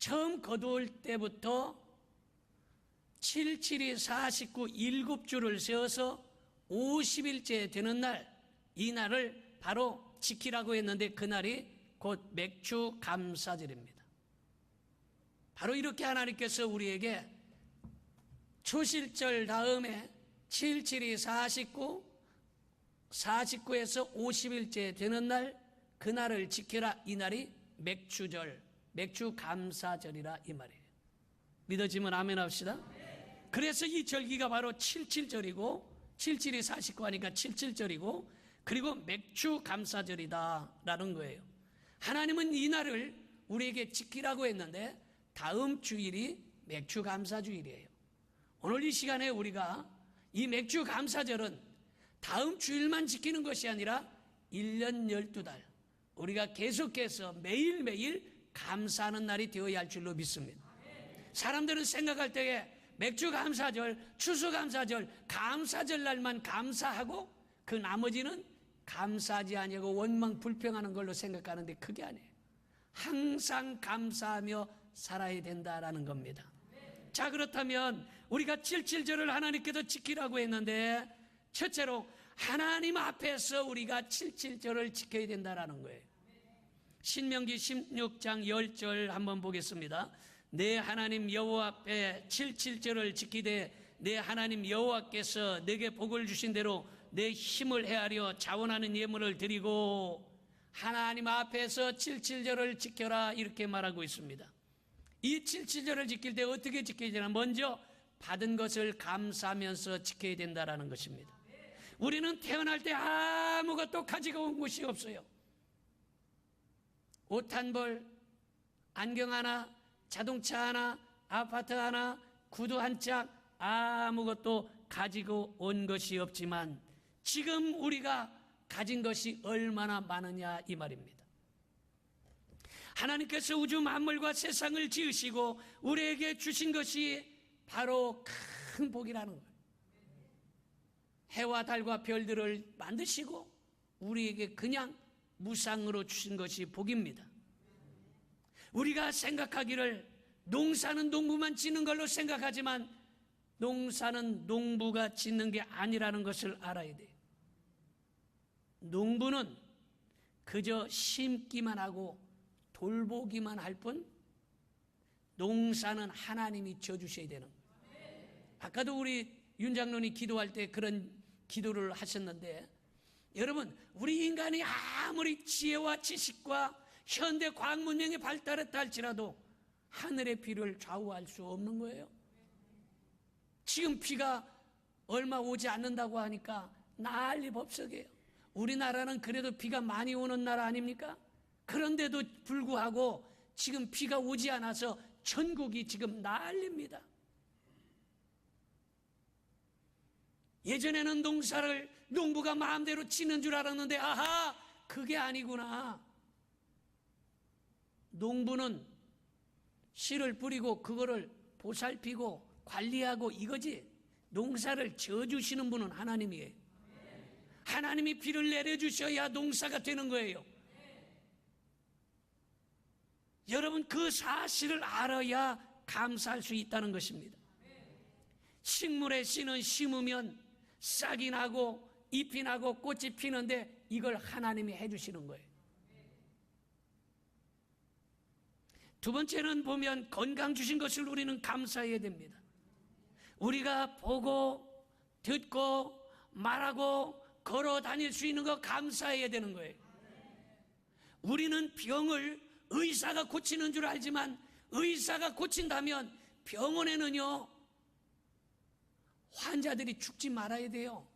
처음 거두을 때부터 7, 7이 49, 7주를 세워서 50일째 되는 날, 이 날을 바로 지키라고 했는데 그날이 곧 맥주 감사절입니다. 바로 이렇게 하나님께서 우리에게 초실절 다음에 7, 7이 49, 49에서 50일째 되는 날, 그날을 지켜라. 이 날이 맥주절, 맥주 감사절이라 이 말이에요. 믿어지면 아멘 합시다. 그래서 이 절기가 바로 77절이고 77이 49 하니까 77절이고 그리고 맥주 감사절이다 라는 거예요. 하나님은 이 날을 우리에게 지키라고 했는데 다음 주일이 맥주 감사주일이에요. 오늘 이 시간에 우리가 이 맥주 감사절은 다음 주일만 지키는 것이 아니라 1년 12달 우리가 계속해서 매일매일 감사하는 날이 되어야 할 줄로 믿습니다. 사람들은 생각할 때에 맥주 감사절, 추수 감사절, 감사절 날만 감사하고 그 나머지는 감사하지 아니하고 원망 불평하는 걸로 생각하는데 그게 아니에요. 항상 감사하며 살아야 된다라는 겁니다. 자, 그렇다면 우리가 77절을 하나님께서 지키라고 했는데 첫째로 하나님 앞에서 우리가 77절을 지켜야 된다라는 거예요. 신명기 16장 10절 한번 보겠습니다. 내 하나님 여호와 앞에 77절을 지키되 내 하나님 여호와께서 내게 복을 주신 대로 내 힘을 헤아려 자원하는 예물을 드리고 하나님 앞에서 77절을 지켜라 이렇게 말하고 있습니다. 이 77절을 지킬 때 어떻게 지켜야 되나? 먼저 받은 것을 감사하면서 지켜야 된다라는 것입니다. 우리는 태어날 때 아무것도 가지고 온 것이 없어요. 옷 한 벌, 안경 하나, 자동차 하나, 아파트 하나, 구두 한 짝, 아무것도 가지고 온 것이 없지만 지금 우리가 가진 것이 얼마나 많으냐 이 말입니다. 하나님께서 우주 만물과 세상을 지으시고 우리에게 주신 것이 바로 큰 복이라는 거예요. 해와 달과 별들을 만드시고 우리에게 그냥 무상으로 주신 것이 복입니다. 우리가 생각하기를 농사는 농부만 짓는 걸로 생각하지만 농사는 농부가 짓는 게 아니라는 것을 알아야 돼요. 농부는 그저 심기만 하고 돌보기만 할 뿐 농사는 하나님이 져주셔야 되는 거예요. 아까도 우리 윤 장로님이 기도할 때 그런 기도를 하셨는데 여러분, 우리 인간이 아무리 지혜와 지식과 현대 과학 문명이 발달했다 할지라도 하늘의 비를 좌우할 수 없는 거예요. 지금 비가 얼마 오지 않는다고 하니까 난리 법석이에요. 우리나라는 그래도 비가 많이 오는 나라 아닙니까? 그런데도 불구하고 지금 비가 오지 않아서 전국이 지금 난립니다. 예전에는 농사를 농부가 마음대로 치는 줄 알았는데 아하, 그게 아니구나. 농부는 씨를 뿌리고 그거를 보살피고 관리하고 이거지. 농사를 져주시는 분은 하나님이에요. 하나님이 비를 내려주셔야 농사가 되는 거예요. 여러분, 그 사실을 알아야 감사할 수 있다는 것입니다. 식물의 씨는 심으면 싹이 나고 잎이 나고 꽃이 피는데 이걸 하나님이 해주시는 거예요. 두 번째는 보면 건강 주신 것을 우리는 감사해야 됩니다. 우리가 보고 듣고 말하고 걸어 다닐 수 있는 거 감사해야 되는 거예요. 우리는 병을 의사가 고치는 줄 알지만 의사가 고친다면 병원에는요 환자들이 죽지 말아야 돼요.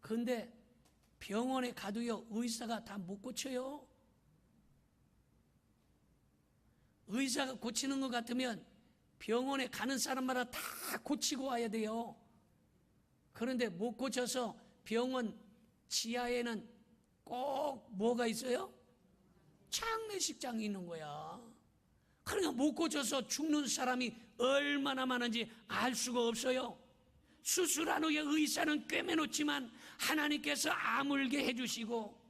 그런데 병원에 가도요 의사가 다 못 고쳐요. 의사가 고치는 것 같으면 병원에 가는 사람마다 다 고치고 와야 돼요. 그런데 못 고쳐서 병원 지하에는 꼭 뭐가 있어요? 장례식장이 있는 거야. 그러니까 못 고쳐서 죽는 사람이 얼마나 많은지 알 수가 없어요. 수술한 후에 의사는 꿰매놓지만 하나님께서 아물게 해주시고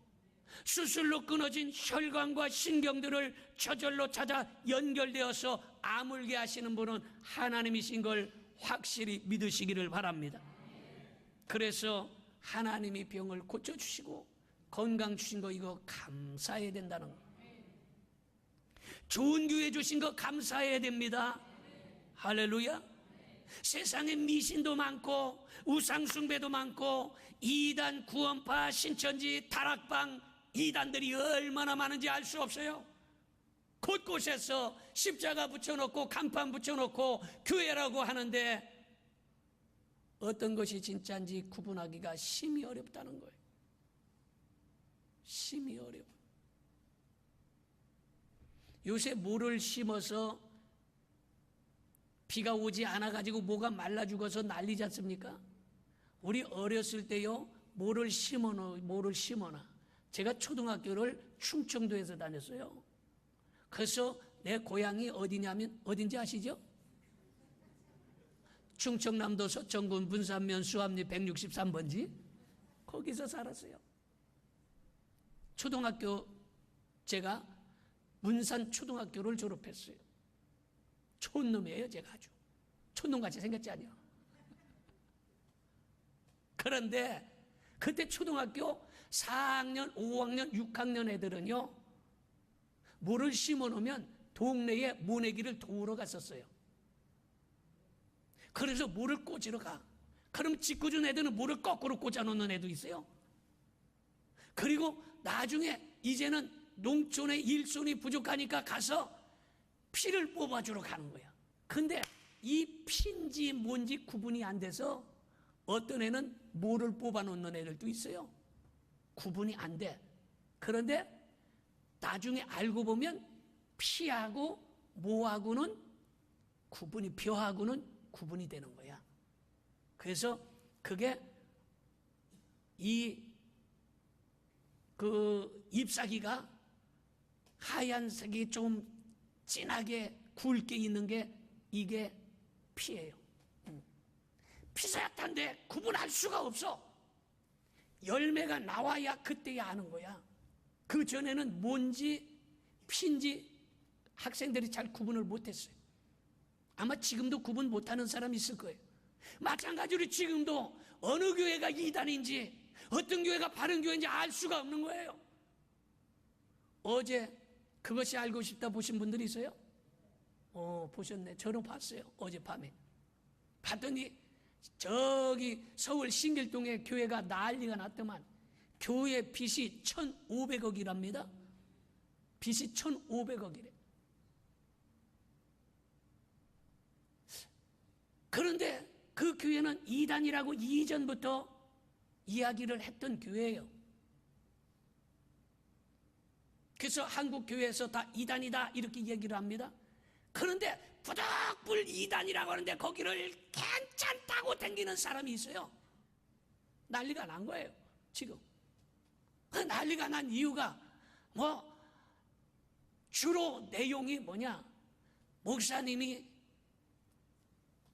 수술로 끊어진 혈관과 신경들을 저절로 찾아 연결되어서 아물게 하시는 분은 하나님이신 걸 확실히 믿으시기를 바랍니다. 그래서 하나님이 병을 고쳐주시고 건강 주신 거 이거 감사해야 된다는 거. 좋은 교회 주신 거 감사해야 됩니다. 할렐루야. 세상에 미신도 많고 우상숭배도 많고 이단, 구원파, 신천지, 다락방 이단들이 얼마나 많은지 알 수 없어요. 곳곳에서 십자가 붙여놓고 간판 붙여놓고 교회라고 하는데 어떤 것이 진짜인지 구분하기가 심히 어렵다는 거예요. 심히 어려워. 요새 모를 심어서 비가 오지 않아가지고 모가 말라 죽어서 난리지 않습니까? 우리 어렸을 때요, 모를 심어놔. 제가 초등학교를 충청도에서 다녔어요. 그래서 내 고향이 어디냐면, 어딘지 아시죠? 충청남도 서천군 분산면 수암리 163번지 거기서 살았어요. 초등학교 제가 문산 초등학교를 졸업했어요. 촌놈이에요. 제가 아주 촌놈같이 생겼지 아니요. 그런데 그때 초등학교 4학년, 5학년, 6학년 애들은요, 모를 심어놓으면 동네에 모내기를 도우러 갔었어요. 그래서 모를 꽂으러 가. 그럼 짓궂은 애들은 모를 거꾸로 꽂아놓는 애도 있어요. 그리고 나중에 이제는 농촌에 일손이 부족하니까 가서 피를 뽑아주러 가는 거야. 근데 이 피인지 뭔지 구분이 안 돼서 어떤 애는 모를 뽑아놓는 애들도 있어요. 구분이 안 돼. 그런데 나중에 알고 보면 피하고 모하고는 구분이, 벼하고는 구분이 되는 거야. 그래서 그게 잎사귀가 하얀색이 좀 진하게 굵게 있는 게 이게 피예요. 피사약한데 구분할 수가 없어. 열매가 나와야 그때야 아는 거야. 그 전에는 뭔지 피인지 학생들이 잘 구분을 못했어요. 아마 지금도 구분 못하는 사람이 있을 거예요. 마찬가지로 지금도 어느 교회가 이단인지 어떤 교회가 바른 교회인지 알 수가 없는 거예요. 어제 그것이 알고 싶다 보신 분들이 있어요? 보셨네. 저는 봤어요. 어젯밤에 봤더니 저기 서울 신길동에 교회가 난리가 났더만 교회 빚이 1,500억이랍니다. 빚이 1,500억이래. 그런데 그 교회는 이단이라고 이전부터 이야기를 했던 교회예요. 그래서 한국 교회에서 다 이단이다 이렇게 얘기를 합니다. 그런데 부득불 이단이라고 하는데 거기를 괜찮다고 댕기는 사람이 있어요. 난리가 난 거예요. 지금 그 난리가 난 이유가 주로 내용이 뭐냐, 목사님이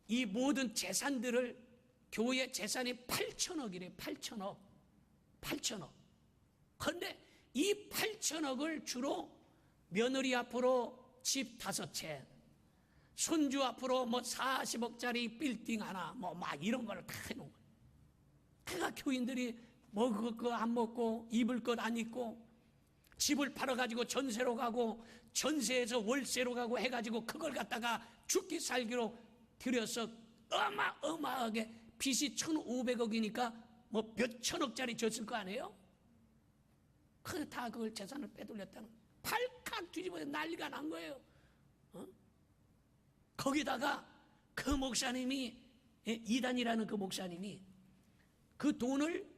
이 모든 재산들을, 교회 재산이 8천억이래. 8천억. 그런데 이 8천억을 주로 며느리 앞으로 집 5채, 손주 앞으로 40억짜리 빌딩 하나, 막 이런 걸 다 해놓은 거예요. 그러니까 교인들이 먹을 거 안 먹고 입을 것 안 입고 집을 팔아가지고 전세로 가고 전세에서 월세로 가고 해가지고 그걸 갖다가 죽기 살기로 들여서 어마어마하게 빚이 1,500억이니까 몇 천억짜리 졌을 거 아니에요? 그래 다 그걸 재산을 빼돌렸다는 거예요. 팔칵 뒤집어서 난리가 난 거예요. 거기다가 그 목사님이, 이단이라는 그 목사님이 그 돈을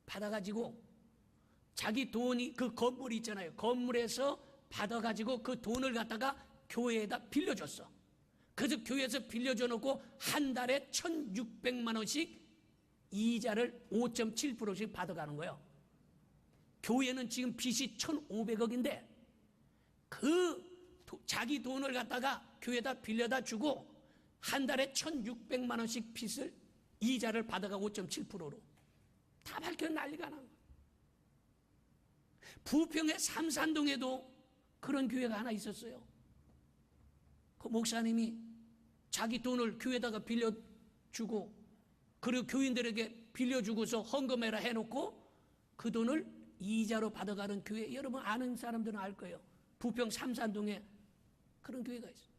받아가지고 자기 돈이, 그 건물이 있잖아요. 건물에서 받아가지고 그 돈을 갖다가 교회에다 빌려줬어. 그래서 교회에서 빌려줘 놓고 한 달에 1,600만 원씩 이자를 5.7%씩 받아가는 거예요. 교회는 지금 빚이 1,500억인데 자기 돈을 갖다가 교회에다 빌려다 주고 한 달에 1,600만 원씩 빚을, 이자를 받아가 5.7%로 다 밝혀 난리가 난 거예요. 부평의 삼산동에도 그런 교회가 하나 있었어요. 그 목사님이 자기 돈을 교회에다가 빌려주고, 그리고 교인들에게 빌려주고서 헌금해라 해놓고 그 돈을 이자로 받아가는 교회, 여러분 아는 사람들은 알 거예요. 부평 삼산동에 그런 교회가 있어요.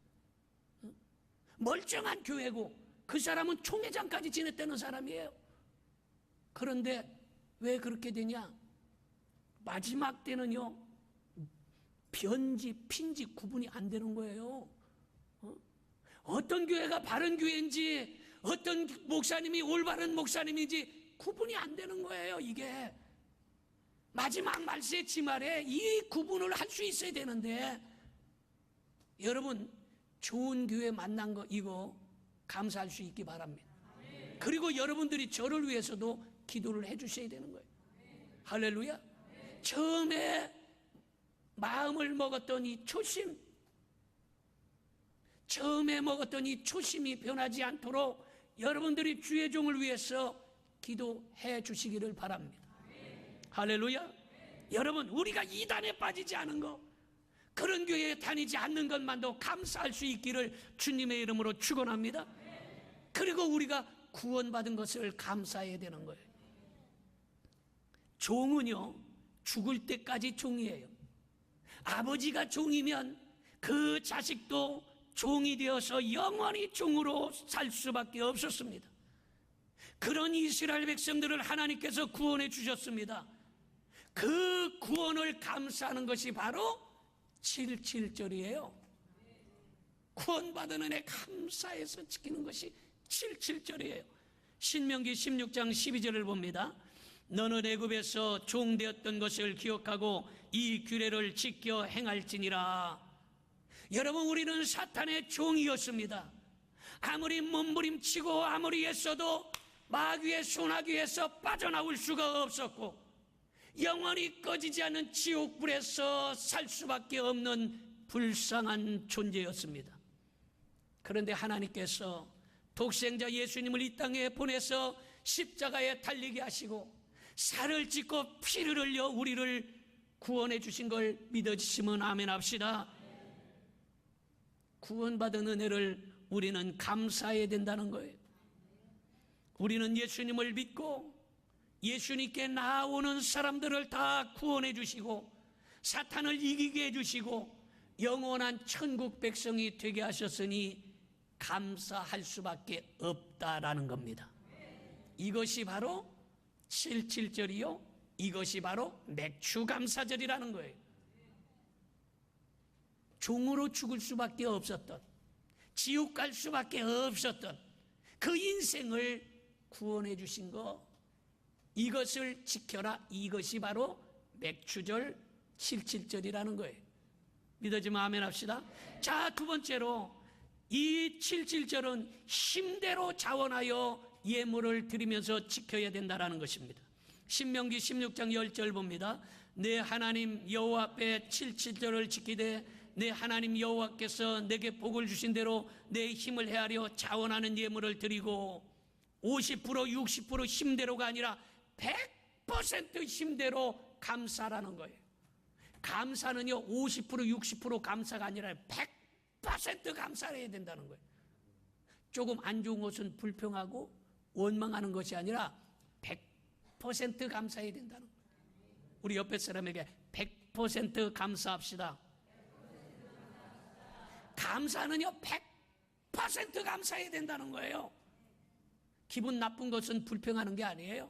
멀쩡한 교회고 그 사람은 총회장까지 지냈다는 사람이에요. 그런데 왜 그렇게 되냐? 마지막 때는요, 변지, 핀지 구분이 안 되는 거예요. 어떤 교회가 바른 교회인지, 어떤 목사님이 올바른 목사님인지 구분이 안 되는 거예요. 이게 마지막 말세 지말에 이 구분을 할 수 있어야 되는데, 여러분 좋은 교회 만난 거 이거 감사할 수 있기 바랍니다. 그리고 여러분들이 저를 위해서도 기도를 해 주셔야 되는 거예요. 할렐루야. 처음에 마음을 먹었던 이 초심, 처음에 먹었던 이 초심이 변하지 않도록 여러분들이 주의 종을 위해서 기도해 주시기를 바랍니다. 할렐루야. 여러분, 우리가 이단에 빠지지 않은 거, 그런 교회에 다니지 않는 것만도 감사할 수 있기를 주님의 이름으로 축원합니다. 그리고 우리가 구원받은 것을 감사해야 되는 거예요. 종은요, 죽을 때까지 종이에요. 아버지가 종이면 그 자식도 종이 되어서 영원히 종으로 살 수밖에 없었습니다. 그런 이스라엘 백성들을 하나님께서 구원해 주셨습니다. 그 구원을 감사하는 것이 바로 7.7절이에요. 구원받은 은혜 감사해서 지키는 것이 7.7절이에요. 신명기 16장 12절을 봅니다. 너는 애굽에서 종되었던 것을 기억하고 이 규례를 지켜 행할지니라. 여러분, 우리는 사탄의 종이었습니다. 아무리 몸부림치고 아무리 애써도 마귀의 소나기에서 빠져나올 수가 없었고, 영원히 꺼지지 않는 지옥불에서 살 수밖에 없는 불쌍한 존재였습니다. 그런데 하나님께서 독생자 예수님을 이 땅에 보내서 십자가에 달리게 하시고 살을 찢고 피를 흘려 우리를 구원해 주신 걸 믿어지시면 아멘 합시다. 구원받은 은혜를 우리는 감사해야 된다는 거예요. 우리는 예수님을 믿고 예수님께 나오는 사람들을 다 구원해 주시고 사탄을 이기게 해 주시고 영원한 천국 백성이 되게 하셨으니 감사할 수밖에 없다라는 겁니다. 이것이 바로 7.7절이요, 이것이 바로 맥추감사절이라는 거예요. 종으로 죽을 수밖에 없었던, 지옥 갈 수밖에 없었던 그 인생을 구원해 주신 거, 이것을 지켜라. 이것이 바로 맥추절 7.7절이라는 거예요. 믿어지면 아멘 합시다. 자, 두 번째로 이 7.7절은 힘대로 자원하여 예물을 드리면서 지켜야 된다는 것입니다. 신명기 16장 10절 봅니다. 내 하나님 여호와 앞에 7.7절을 지키되 내 하나님 여호와께서 내게 복을 주신 대로 내 힘을 헤아려 자원하는 예물을 드리고 50% 60% 힘대로가 아니라 100% 힘대로 감사라는 거예요. 감사는요 50% 60% 감사가 아니라 100% 감사를 해야 된다는 거예요. 조금 안 좋은 것은 불평하고 원망하는 것이 아니라 100% 감사해야 된다는 거예요. 우리 옆에 사람에게 100% 감사합시다. 감사는요 100% 감사해야 된다는 거예요. 기분 나쁜 것은 불평하는 게 아니에요.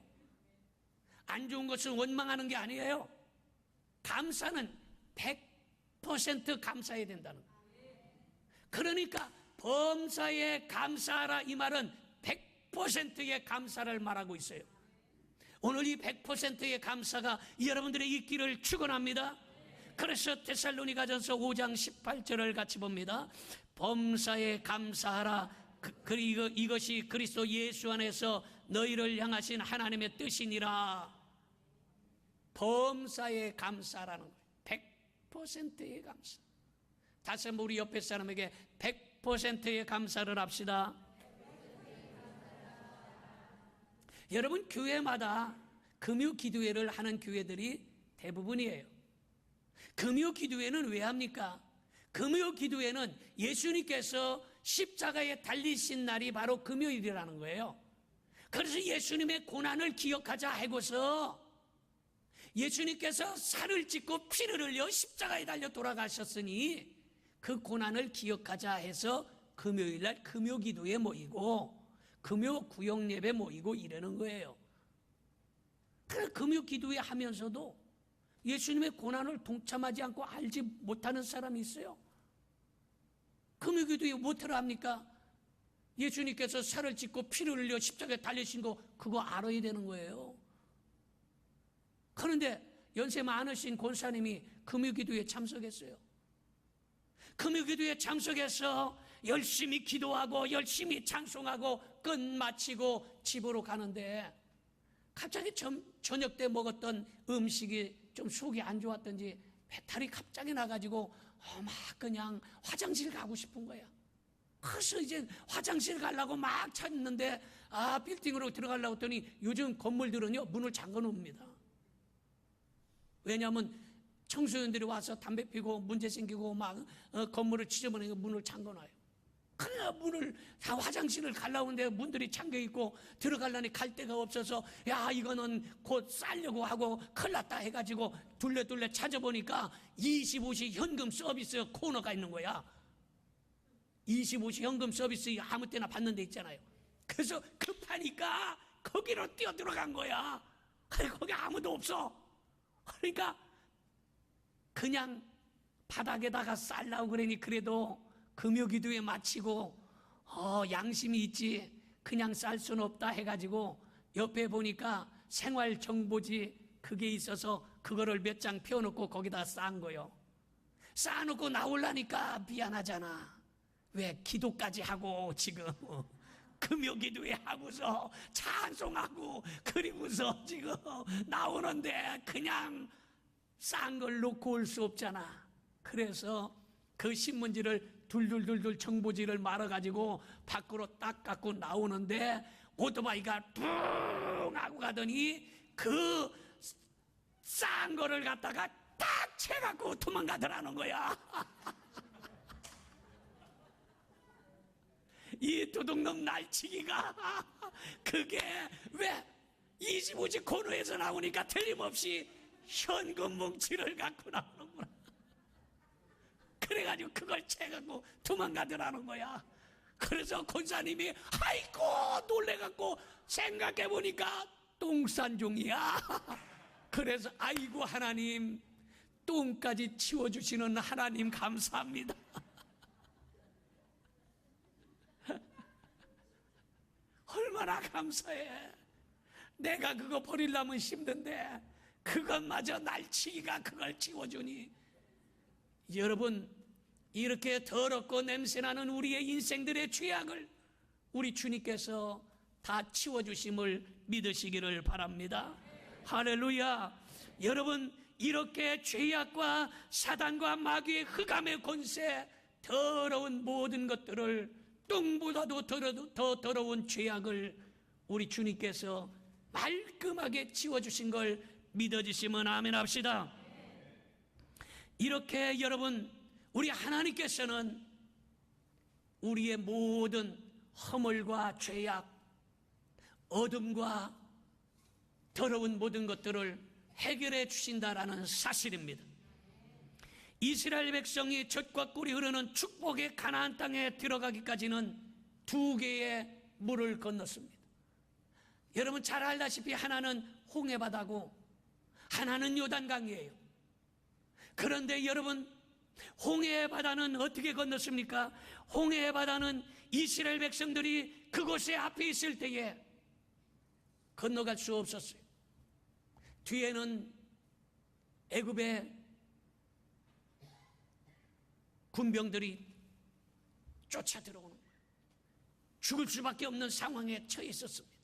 안 좋은 것은 원망하는 게 아니에요. 감사는 100% 감사해야 된다는 거예요. 그러니까 범사에 감사하라, 이 말은 100%의 감사를 말하고 있어요. 오늘 이 100%의 감사가 여러분들의 있기를 축원합니다. 그래서 데살로니가전서 5장 18절을 같이 봅니다. 범사에 감사하라. 그리고 이것이 그리스도 예수 안에서 너희를 향하신 하나님의 뜻이니라. 범사에 감사라는 거예요. 100%의 감사. 다시 한번 우리 옆에 사람에게 100%의 감사를 합시다. 여러분, 교회마다 금요 기도회를 하는 교회들이 대부분이에요. 금요 기도회는 왜 합니까? 금요 기도회는 예수님께서 십자가에 달리신 날이 바로 금요일이라는 거예요. 그래서 예수님의 고난을 기억하자 하고서 예수님께서 살을 찢고 피를 흘려 십자가에 달려 돌아가셨으니 그 고난을 기억하자 해서 금요일날 금요 기도에 모이고 금요 구역 예배 모이고 이러는 거예요. 그래서 금요 기도회 하면서도 예수님의 고난을 동참하지 않고 알지 못하는 사람이 있어요. 금요 기도회 못하러 합니까? 예수님께서 살을 찢고 피를 흘려 십자가에 달리신 거 그거 알아야 되는 거예요. 그런데 연세 많으신 권사님이 금요기도에 참석했어요. 금요기도에 참석해서 열심히 기도하고 열심히 찬송하고 끝마치고 집으로 가는데 갑자기 저녁 때 먹었던 음식이 좀 속이 안 좋았던지 배탈이 갑자기 나가지고 막 그냥 화장실 가고 싶은 거야. 그래서 이제 화장실 가려고 막 찾는데 빌딩으로 들어가려고 했더니 요즘 건물들은요 문을 잠궈 놓습니다. 왜냐하면 청소년들이 와서 담배 피고 문제 생기고 막 건물을 지저분하게 문을 잠궈 놔요. 그러나 문을 다 화장실을 가려고 하는데 문들이 잠겨 있고 들어가려니 갈 데가 없어서 야 이거는 곧 싸려고 하고 큰일 났다 해가지고 둘레둘레 찾아보니까 25시 현금 서비스 코너가 있는 거야. 25시 현금 서비스 아무 때나 받는 데 있잖아요. 그래서 급하니까 거기로 뛰어 들어간 거야. 거기 아무도 없어. 그러니까 그냥 바닥에다가 쌀라고 그러니 그래도 금요기도에 마치고 양심이 있지 그냥 쌀 수는 없다 해가지고 옆에 보니까 생활정보지 그게 있어서 그거를 몇 장 펴놓고 거기다 쌓은 거요. 쌓아놓고 나오려니까 미안하잖아. 왜 기도까지 하고 지금 금요기도회 하고서 찬송하고 그리고서 지금 나오는데 그냥 싼 걸 놓고 올 수 없잖아. 그래서 그 신문지를 둘둘둘둘 정보지를 말아가지고 밖으로 딱 갖고 나오는데 오토바이가 뿡 하고 가더니 그 싼 거를 갖다가 딱 채갖고 도망가더라는 거야. 이 도둑놈 날치기가 그게 왜 25지 코너에서 나오니까 틀림없이 현금 뭉치를 갖고 나오는구나. 그래가지고 그걸 채갖고 도망가더라는 거야. 그래서 권사님이 아이고 놀래갖고 생각해보니까 똥산종이야. 그래서 아이고 하나님 똥까지 치워주시는 하나님 감사합니다. 얼마나 감사해. 내가 그거 버리려면 힘든데 그것마저 날치기가 그걸 치워주니. 여러분 이렇게 더럽고 냄새나는 우리의 인생들의 죄악을 우리 주님께서 다 치워주심을 믿으시기를 바랍니다. 할렐루야. 여러분 이렇게 죄악과 사단과 마귀의 흑암의 권세 더러운 모든 것들을 똥보다도 더 더러운 죄악을 우리 주님께서 말끔하게 치워주신 걸 믿어주시면 아멘 합시다. 이렇게 여러분 우리 하나님께서는 우리의 모든 허물과 죄악, 어둠과 더러운 모든 것들을 해결해 주신다라는 사실입니다. 이스라엘 백성이 젖과 꿀이 흐르는 축복의 가나안 땅에 들어가기까지는 2개의 물을 건넜습니다. 여러분 잘 알다시피 하나는 홍해바다고 하나는 요단강이에요. 그런데 여러분 홍해바다는 어떻게 건넜습니까? 홍해바다는 이스라엘 백성들이 그곳에 앞에 있을 때에 건너갈 수 없었어요. 뒤에는 애굽의 군병들이 쫓아 들어오는 거예요. 죽을 수밖에 없는 상황에 처해 있었습니다.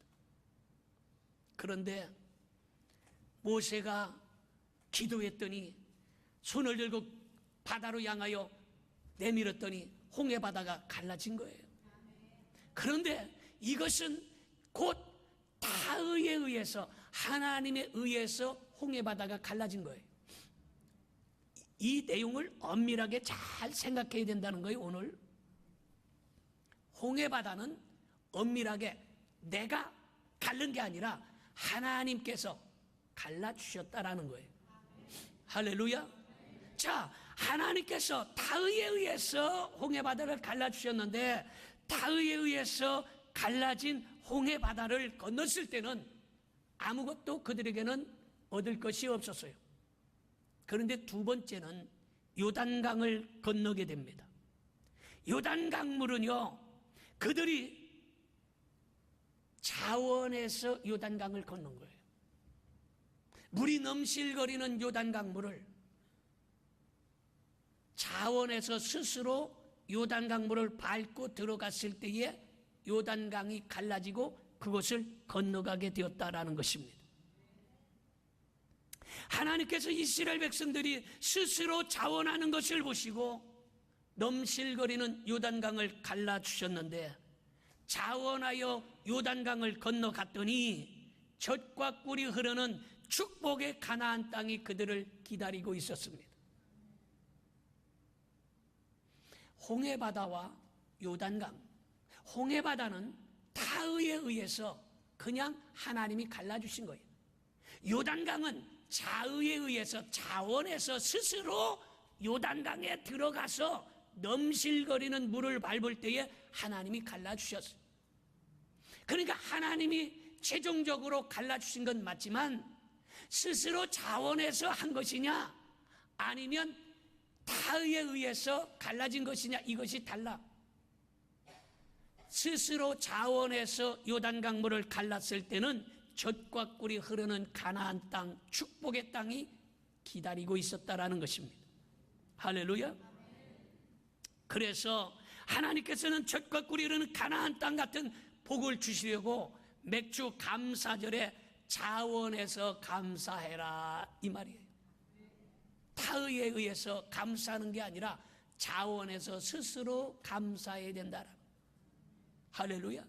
그런데 모세가 기도했더니 손을 들고 바다로 향하여 내밀었더니 홍해바다가 갈라진 거예요. 그런데 이것은 곧 타의에 의해서 하나님에 의해서 홍해바다가 갈라진 거예요. 이 내용을 엄밀하게 잘 생각해야 된다는 거예요. 오늘 홍해바다는 엄밀하게 내가 갈른 게 아니라 하나님께서 갈라주셨다라는 거예요. 할렐루야. 자, 하나님께서 다의에 의해서 홍해바다를 갈라주셨는데, 다의에 의해서 갈라진 홍해바다를 건넜을 때는 아무것도 그들에게는 얻을 것이 없었어요. 그런데 두 번째는 요단강을 건너게 됩니다. 요단강물은요, 그들이 자원해서 요단강을 건넌 거예요. 물이 넘실거리는 요단강물을 자원해서 스스로 요단강물을 밟고 들어갔을 때에 요단강이 갈라지고 그것을 건너가게 되었다라는 것입니다. 하나님께서 이스라엘 백성들이 스스로 자원하는 것을 보시고 넘실거리는 요단강을 갈라주셨는데, 자원하여 요단강을 건너갔더니 젖과 꿀이 흐르는 축복의 가나안 땅이 그들을 기다리고 있었습니다. 홍해바다와 요단강, 홍해바다는 타의에 의해서 그냥 하나님이 갈라주신 거예요. 요단강은 자의에 의해서 자원해서 스스로 요단강에 들어가서 넘실거리는 물을 밟을 때에 하나님이 갈라주셨어요. 그러니까 하나님이 최종적으로 갈라주신 건 맞지만 스스로 자원해서 한 것이냐 아니면 타의에 의해서 갈라진 것이냐, 이것이 달라. 스스로 자원해서 요단강물을 갈랐을 때는 젖과 꿀이 흐르는 가나안 땅, 축복의 땅이 기다리고 있었다라는 것입니다. 할렐루야. 그래서 하나님께서는 젖과 꿀이 흐르는 가나안 땅 같은 복을 주시려고 맥주 감사절에 자원해서 감사해라, 이 말이에요. 타의에 의해서 감사하는 게 아니라 자원해서 스스로 감사해야 된다. 할렐루야.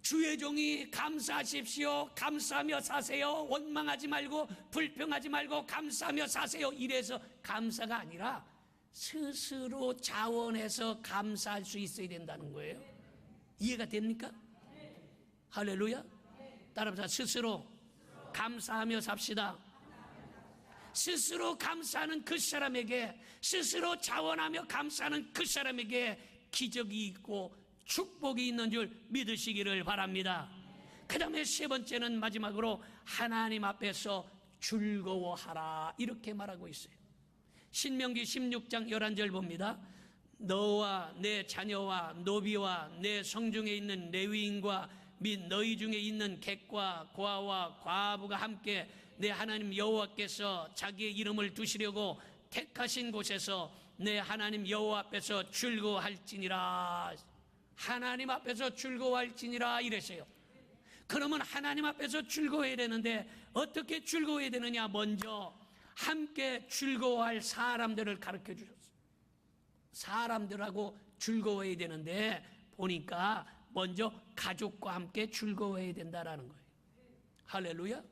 주의 종이 감사하십시오, 감사하며 사세요, 원망하지 말고 불평하지 말고 감사하며 사세요, 이래서 감사가 아니라 스스로 자원해서 감사할 수 있어야 된다는 거예요. 이해가 됩니까? 할렐루야. 따라합시다. 스스로 감사하며 삽시다. 스스로 감사하는 그 사람에게, 스스로 자원하며 감사하는 그 사람에게 기적이 있고 축복이 있는 줄 믿으시기를 바랍니다. 그 다음에 세 번째는 마지막으로 하나님 앞에서 즐거워하라, 이렇게 말하고 있어요. 신명기 16장 11절 봅니다. 너와 내 자녀와 노비와 내 성중에 있는 레위인과 및 너희 중에 있는 객과 고아와 과부가 함께 내 하나님 여호와께서 자기의 이름을 두시려고 택하신 곳에서 내 하나님 여호와 앞에서 즐거워할지니라. 하나님 앞에서 즐거워할지니라 이랬어요. 그러면 하나님 앞에서 즐거워해야 되는데 어떻게 즐거워해야 되느냐? 먼저 함께 즐거워할 사람들을 가르쳐 주셨어요. 사람들하고 즐거워해야 되는데 보니까 먼저 가족과 함께 즐거워해야 된다라는 거예요. 할렐루야.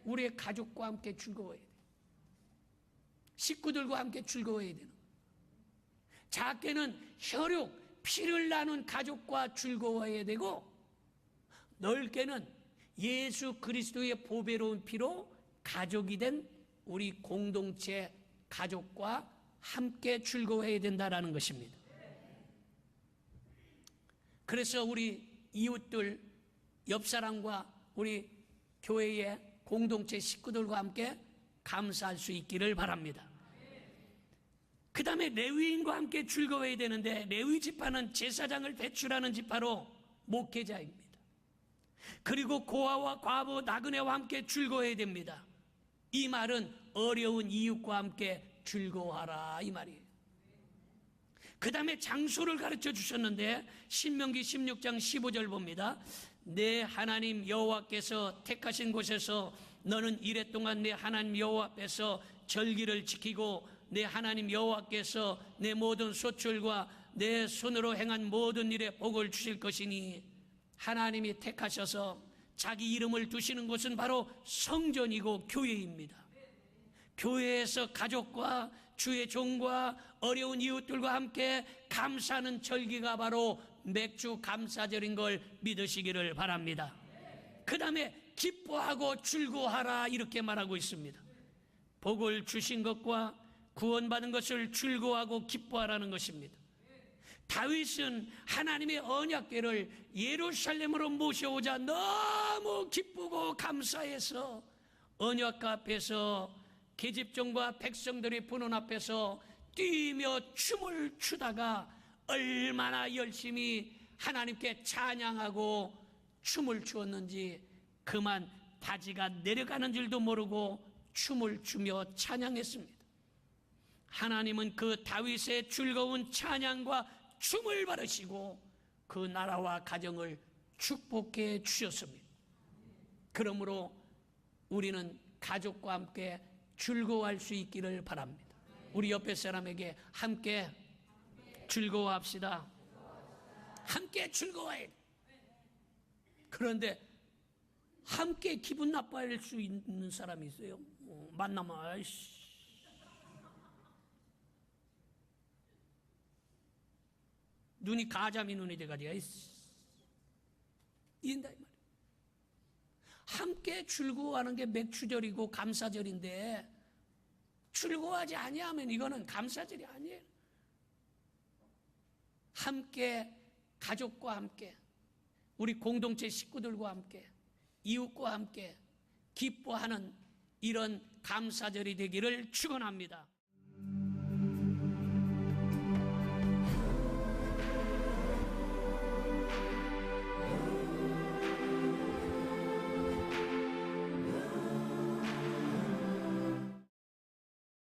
우리의 가족과 함께 즐거워해야 돼요. 식구들과 함께 즐거워해야 되는 거예요. 작게는 혈육, 피를 나눈 가족과 즐거워해야 되고, 넓게는 예수 그리스도의 보배로운 피로 가족이 된 우리 공동체 가족과 함께 즐거워해야 된다라는 것입니다. 그래서 우리 이웃들, 옆사람과 우리 교회의 공동체 식구들과 함께 감사할 수 있기를 바랍니다. 그 다음에 레위인과 함께 즐거워해야 되는데, 레위 지파는 제사장을 배출하는 지파로 목회자입니다. 그리고 고아와 과부, 나그네와 함께 즐거워해야 됩니다. 이 말은 어려운 이웃과 함께 즐거워하라, 이 말이에요. 그 다음에 장소를 가르쳐 주셨는데 신명기 16장 15절 봅니다. 내 하나님 여호와께서 택하신 곳에서 너는 이래 동안 내 하나님 여호와 앞에서 절기를 지키고 내 하나님 여호와께서 내 모든 소출과 내 손으로 행한 모든 일에 복을 주실 것이니, 하나님이 택하셔서 자기 이름을 두시는 곳은 바로 성전이고 교회입니다. 교회에서 가족과 주의 종과 어려운 이웃들과 함께 감사하는 절기가 바로 맥주 감사절인 걸 믿으시기를 바랍니다. 그 다음에 기뻐하고 즐거워하라 이렇게 말하고 있습니다. 복을 주신 것과 구원받은 것을 즐거워하고 기뻐하라는 것입니다. 다윗은 하나님의 언약궤를 예루살렘으로 모셔오자 너무 기쁘고 감사해서 언약궤 앞에서 계집종과 백성들이 보는 앞에서 뛰며 춤을 추다가 얼마나 열심히 하나님께 찬양하고 춤을 추었는지 그만 바지가 내려가는 줄도 모르고 춤을 추며 찬양했습니다. 하나님은 그 다윗의 즐거운 찬양과 춤을 바르시고 그 나라와 가정을 축복해 주셨습니다. 그러므로 우리는 가족과 함께 즐거워할 수 있기를 바랍니다. 우리 옆에 사람에게 함께 즐거워합시다. 함께 즐거워해. 그런데 함께 기분 나빠할 수 있는 사람이 있어요. 만나면 아이씨 눈이 가자미 눈이 돼가지고 이긴다 이 말이에요. 함께 즐거워하는 게 맥주절이고 감사절인데 즐거워하지 아니하면 이거는 감사절이 아니에요. 함께 가족과 함께 우리 공동체 식구들과 함께 이웃과 함께 기뻐하는 이런 감사절이 되기를 축원합니다.